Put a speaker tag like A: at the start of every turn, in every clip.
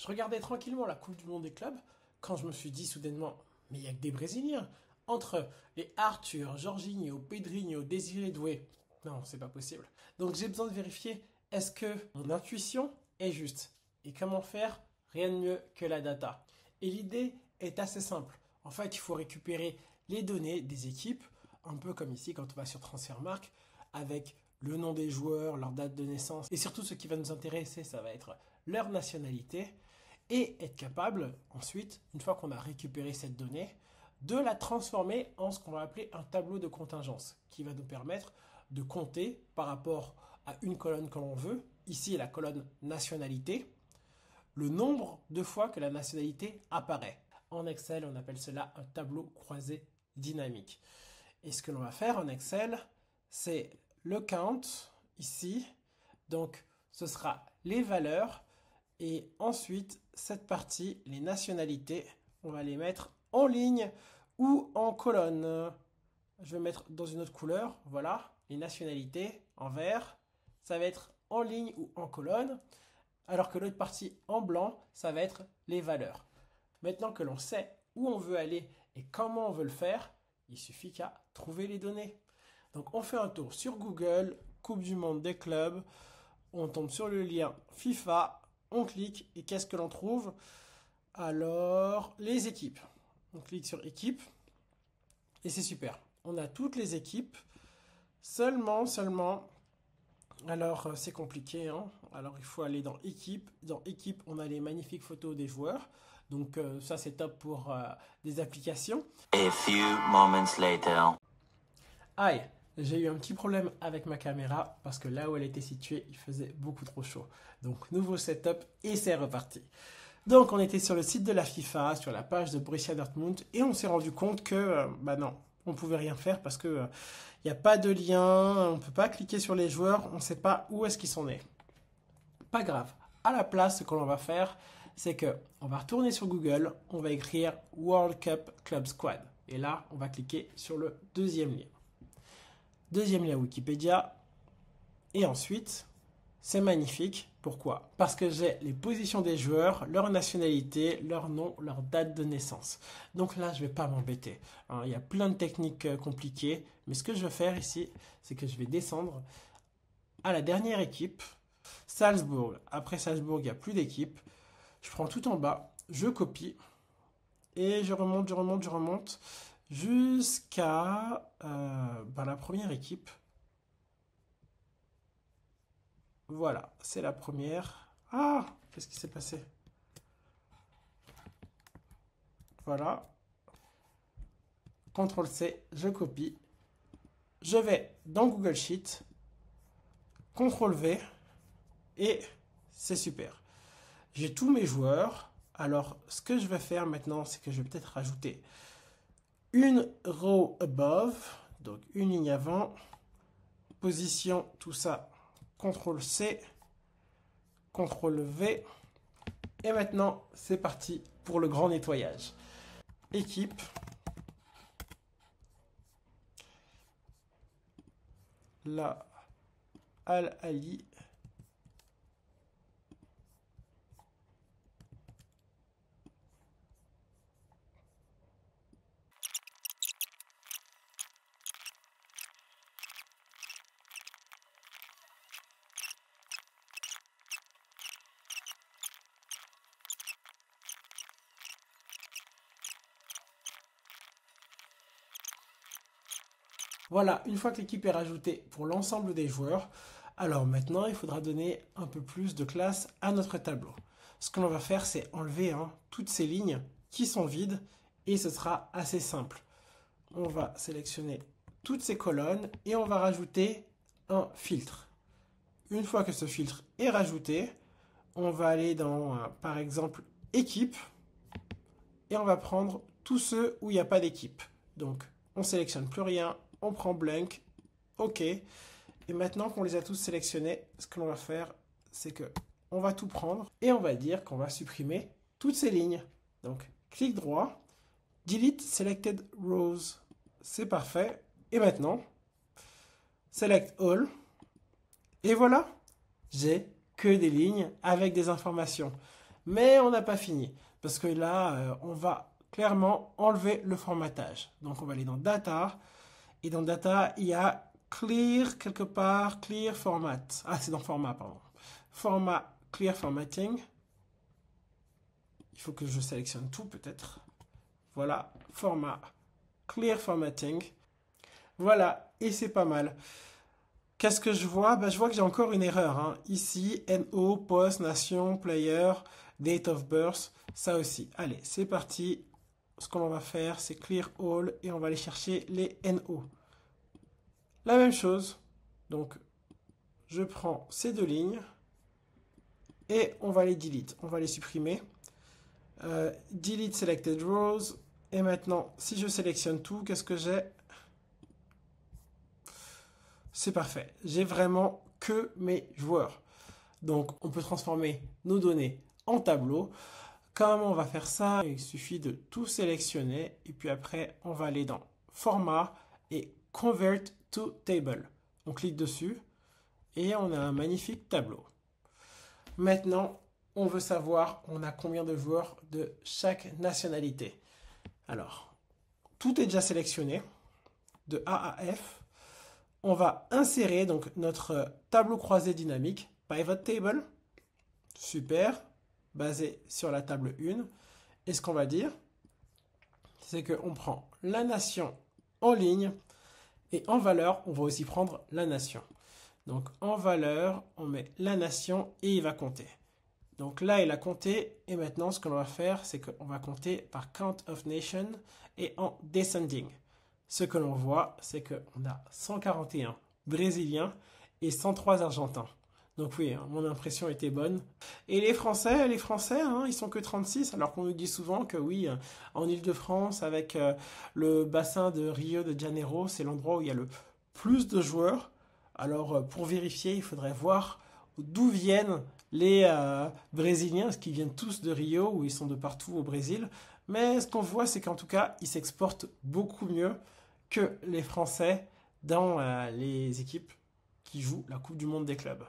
A: Je regardais tranquillement la Coupe du Monde des clubs quand je me suis dit soudainement, mais il n'y a que des Brésiliens. Entre les Arthur, Jorginho, Pedrinho, Désiré Doué, non, c'est pas possible. Donc j'ai besoin de vérifier, est-ce que mon intuition est juste? Et comment faire? Rien de mieux que la data. Et l'idée est assez simple. En fait, il faut récupérer les données des équipes, un peu comme ici quand on va sur Transfermarkt, avec le nom des joueurs, leur date de naissance, et surtout ce qui va nous intéresser, ça va être leur nationalité, et être capable, ensuite, une fois qu'on a récupéré cette donnée, de la transformer en ce qu'on va appeler un tableau de contingence, qui va nous permettre de compter par rapport à une colonne que l'on veut, ici la colonne nationalité, le nombre de fois que la nationalité apparaît. En Excel, on appelle cela un tableau croisé dynamique. Et ce que l'on va faire en Excel, c'est le count ici. Donc, ce sera les valeurs. Et ensuite, cette partie, les nationalités, on va les mettre en ligne ou en colonne. Je vais mettre dans une autre couleur. Voilà, les nationalités en vert. Ça va être en ligne ou en colonne. Alors que l'autre partie en blanc, ça va être les valeurs. Maintenant que l'on sait où on veut aller et comment on veut le faire, il suffit qu'à trouver les données. Donc on fait un tour sur Google, Coupe du Monde des clubs, on tombe sur le lien FIFA, on clique et qu'est-ce que l'on trouve? Alors, les équipes. On clique sur équipes et c'est super. On a toutes les équipes, seulement, alors c'est compliqué, hein. Alors il faut aller dans équipe. Dans équipe, on a les magnifiques photos des joueurs. Donc ça c'est top pour des applications.
B: A few moments later.
A: Aïe, j'ai eu un petit problème avec ma caméra parce que là où elle était située, il faisait beaucoup trop chaud. Donc nouveau setup et c'est reparti. Donc on était sur le site de la FIFA, sur la page de Borussia Dortmund et on s'est rendu compte que non, on pouvait rien faire parce que il n'y a pas de lien, on ne peut pas cliquer sur les joueurs, on ne sait pas où est-ce qu'ils sont nés. Pas grave. À la place, ce que l'on va faire, c'est que on va retourner sur Google, on va écrire World Cup Club Squad. Et là, on va cliquer sur le deuxième lien. Deuxième lien Wikipédia. Et ensuite, c'est magnifique. Pourquoi? Parce que j'ai les positions des joueurs, leur nationalité, leur nom, leur date de naissance. Donc là, je ne vais pas m'embêter. Il y a plein de techniques compliquées. Mais ce que je vais faire ici, c'est que je vais descendre à la dernière équipe. Salzbourg. Après Salzbourg, il n'y a plus d'équipe. Je prends tout en bas, je copie et je remonte jusqu'à la première équipe. Voilà, c'est la première. Ah, qu'est-ce qui s'est passé? Voilà. CTRL-C, je copie. Je vais dans Google Sheet. CTRL-V. Et c'est super. J'ai tous mes joueurs. Alors, ce que je vais faire maintenant, c'est que je vais peut-être rajouter une row above, donc une ligne avant, position, tout ça, CTRL-C, CTRL-V. Et maintenant, c'est parti pour le grand nettoyage. Équipe. Là, Al-Ali. Voilà, une fois que l'équipe est rajoutée pour l'ensemble des joueurs, alors maintenant il faudra donner un peu plus de classe à notre tableau. Ce que l'on va faire, c'est enlever toutes ces lignes qui sont vides et ce sera assez simple. On va sélectionner toutes ces colonnes et on va rajouter un filtre. Une fois que ce filtre est rajouté, on va aller dans, par exemple, équipe et on va prendre tous ceux où il n'y a pas d'équipe. Donc, on sélectionne plus rien. On prend blank, OK. Et maintenant qu'on les a tous sélectionnés, ce que l'on va faire, c'est que on va tout prendre et on va dire qu'on va supprimer toutes ces lignes. Donc, clic droit, delete selected rows. C'est parfait. Et maintenant, select all. Et voilà, j'ai que des lignes avec des informations. Mais on n'a pas fini. Parce que là, on va clairement enlever le formatage. Donc on va aller dans Data. Et dans Data, il y a Clear quelque part, Clear Format. Ah, c'est dans Format, pardon. Format Clear Formatting. Il faut que je sélectionne tout peut-être. Voilà, Format Clear Formatting. Voilà, et c'est pas mal. Qu'est-ce que je vois? Je vois que j'ai encore une erreur, hein. Ici, NO, Post, Nation, Player, Date of Birth, ça aussi. Allez, c'est parti. Ce qu'on va faire, c'est Clear All et on va aller chercher les NO. La même chose. Donc, je prends ces deux lignes et on va les delete. On va les supprimer. Delete Selected Rows. Et maintenant, si je sélectionne tout, qu'est-ce que j'ai? C'est parfait. J'ai vraiment que mes joueurs. Donc, on peut transformer nos données en tableau. Comment on va faire ça? Il suffit de tout sélectionner. Et puis après, on va aller dans Format et Convert to Table. On clique dessus et on a un magnifique tableau. Maintenant, on veut savoir on a combien de joueurs de chaque nationalité. Alors, tout est déjà sélectionné de A à F. On va insérer donc notre tableau croisé dynamique, Pivot Table, super, basé sur la table 1. Et ce qu'on va dire, c'est qu'on prend la nation en ligne et en valeur, on va aussi prendre la nation. Donc en valeur, on met la nation et il va compter. Donc là, il a compté et maintenant, ce qu'on va faire, c'est qu'on va compter par Count of Nation et en descending. Ce que l'on voit, c'est qu'on a 141 Brésiliens et 103 Argentins. Donc oui, mon impression était bonne. Et les Français, hein, ils sont que 36, alors qu'on nous dit souvent que oui, en Île-de-France, avec le bassin de Rio de Janeiro, c'est l'endroit où il y a le plus de joueurs. Alors pour vérifier, il faudrait voir d'où viennent les Brésiliens, est-ce qu'ils viennent tous de Rio ou ils sont de partout au Brésil. Mais ce qu'on voit, c'est qu'en tout cas, ils s'exportent beaucoup mieux que les Français dans les équipes qui jouent la Coupe du Monde des clubs.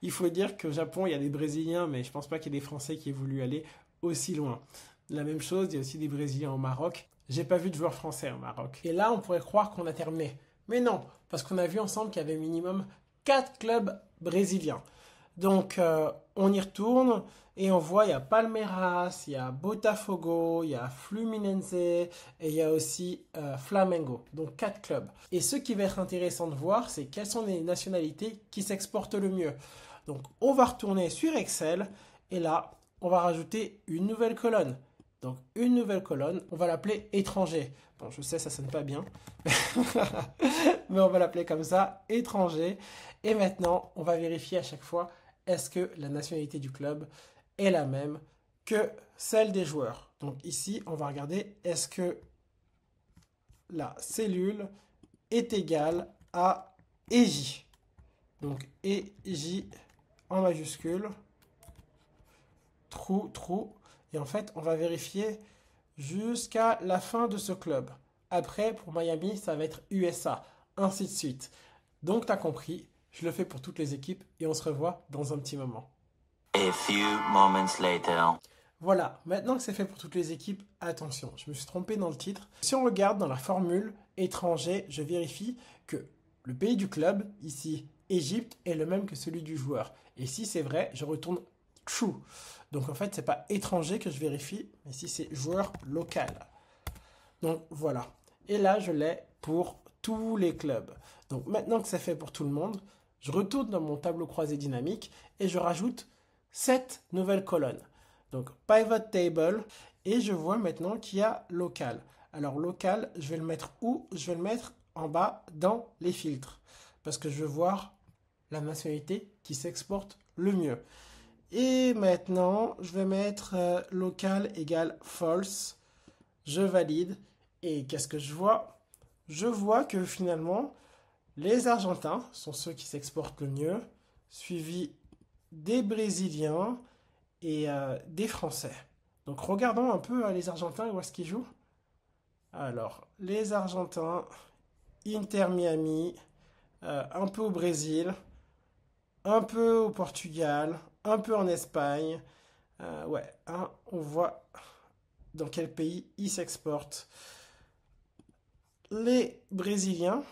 A: Il faut dire qu'au Japon, il y a des Brésiliens, mais je ne pense pas qu'il y ait des Français qui aient voulu aller aussi loin. La même chose, il y a aussi des Brésiliens au Maroc. J'ai pas vu de joueurs français au Maroc. Et là, on pourrait croire qu'on a terminé. Mais non, parce qu'on a vu ensemble qu'il y avait minimum 4 clubs brésiliens. Donc, on y retourne et on voit, il y a Palmeiras, il y a Botafogo, il y a Fluminense et il y a aussi Flamengo. Donc, 4 clubs. Et ce qui va être intéressant de voir, c'est quelles sont les nationalités qui s'exportent le mieux. Donc, on va retourner sur Excel et là, on va rajouter une nouvelle colonne. Donc, une nouvelle colonne, on va l'appeler étranger. Bon, je sais, ça sonne pas bien, mais on va l'appeler comme ça, étranger. Et maintenant, on va vérifier à chaque fois, est-ce que la nationalité du club est la même que celle des joueurs. Donc ici, on va regarder, est-ce que la cellule est égale à EJ. Donc EJ en majuscule, true. Et en fait, on va vérifier jusqu'à la fin de ce club. Après, pour Miami, ça va être USA, ainsi de suite. Donc, tu as compris, je le fais pour toutes les équipes et on se revoit dans un petit moment.
B: A few moments later.
A: Voilà, maintenant que c'est fait pour toutes les équipes, attention, je me suis trompé dans le titre. Si on regarde dans la formule étranger, je vérifie que le pays du club, ici, Égypte, est le même que celui du joueur. Et si c'est vrai, je retourne true. Donc en fait, c'est pas étranger que je vérifie, mais si c'est joueur local. Donc voilà. Et là, je l'ai pour tous les clubs. Donc maintenant que c'est fait pour tout le monde, je retourne dans mon tableau croisé dynamique et je rajoute 7 nouvelles colonnes. Donc Pivot Table et je vois maintenant qu'il y a local. Alors local, je vais le mettre où? Je vais le mettre en bas dans les filtres parce que je veux voir la nationalité qui s'exporte le mieux. Et maintenant, je vais mettre local égale false. Je valide. Et qu'est-ce que je vois? Je vois que finalement, les Argentins sont ceux qui s'exportent le mieux, suivis des Brésiliens et des Français. Donc regardons un peu les Argentins, où est-ce qu'ils jouent. Alors, les Argentins, Inter Miami, un peu au Brésil, un peu au Portugal, un peu en Espagne, Ouais, hein, on voit dans quel pays ils s'exportent. Les Brésiliens,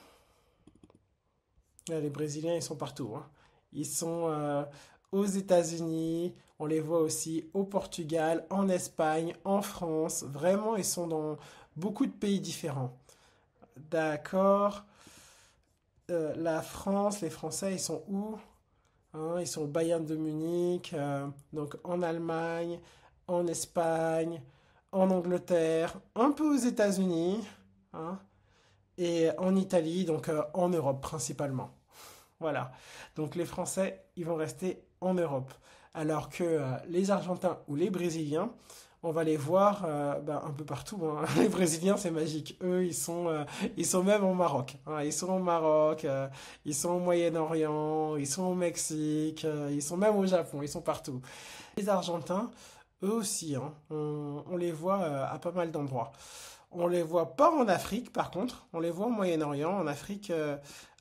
A: les Brésiliens, ils sont partout, hein. Ils sont aux États-Unis, on les voit aussi au Portugal, en Espagne, en France. Vraiment, ils sont dans beaucoup de pays différents. D'accord. La France, les Français, ils sont où? Hein, ils sont au Bayern de Munich, donc en Allemagne, en Espagne, en Angleterre, un peu aux États-Unis, hein, et en Italie, donc en Europe principalement. Voilà. Donc les Français, ils vont rester en Europe. Alors que les Argentins ou les Brésiliens, on va les voir un peu partout, hein. Les Brésiliens, c'est magique. Eux, ils sont même au Maroc, hein. Ils sont au Maroc, ils sont au Moyen-Orient, ils sont au Mexique, ils sont même au Japon, ils sont partout. Les Argentins, eux aussi, hein, on les voit à pas mal d'endroits. On les voit pas en Afrique, par contre. On les voit au Moyen-Orient, en Afrique.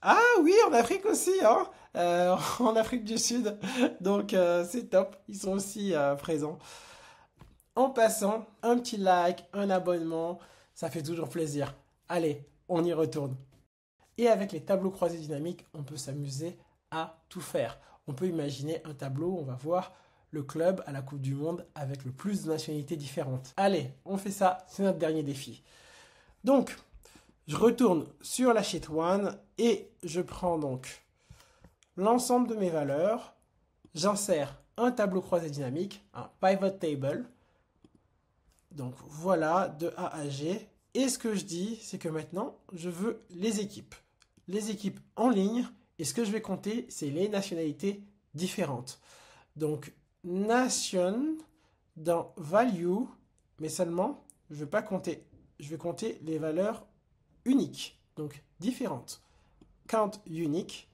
A: Ah oui, en Afrique aussi, hein. En Afrique du Sud. Donc c'est top. Ils sont aussi présents. En passant, un petit like, un abonnement, ça fait toujours plaisir. Allez, on y retourne. Et avec les tableaux croisés dynamiques, on peut s'amuser à tout faire. On peut imaginer un tableau où on va voir le club à la Coupe du Monde avec le plus de nationalités différentes. Allez, on fait ça, c'est notre dernier défi. Donc, je retourne sur la sheet 1 et je prends donc l'ensemble de mes valeurs. J'insère un tableau croisé dynamique, un pivot table. Donc voilà, de A à G. Et ce que je dis, c'est que maintenant, je veux les équipes. Les équipes en ligne. Et ce que je vais compter, c'est les nationalités différentes. Donc, nation dans value, mais seulement, je ne vais pas compter. Je vais compter les valeurs uniques, donc différentes. Count unique.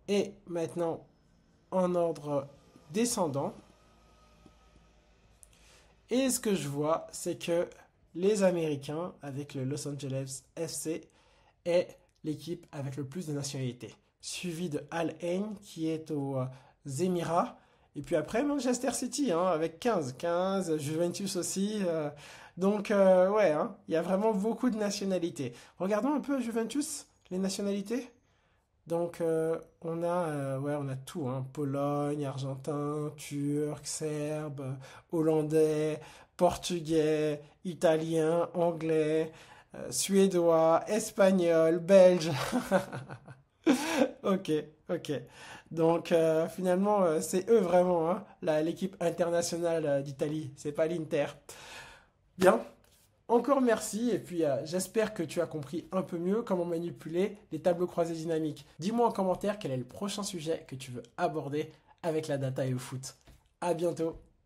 A: Et maintenant, en ordre descendant. Et ce que je vois, c'est que les Américains, avec le Los Angeles FC, est l'équipe avec le plus de nationalités. Suivi de Al Ain, qui est aux Émirats. Et puis après, Manchester City, hein, avec 15, Juventus aussi. Donc, ouais, hein, il y a vraiment beaucoup de nationalités. Regardons un peu Juventus, les nationalités. Donc, on a tout, hein. Pologne, Argentin, Turc, Serbe, Hollandais, Portugais, Italien, Anglais, Suédois, Espagnol, Belge. Ok, ok. Donc, finalement, c'est eux vraiment, hein, l'équipe internationale d'Italie. C'est pas l'Inter. Bien. Encore merci et puis j'espère que tu as compris un peu mieux comment manipuler les tableaux croisés dynamiques. Dis-moi en commentaire quel est le prochain sujet que tu veux aborder avec la data et le foot. À bientôt.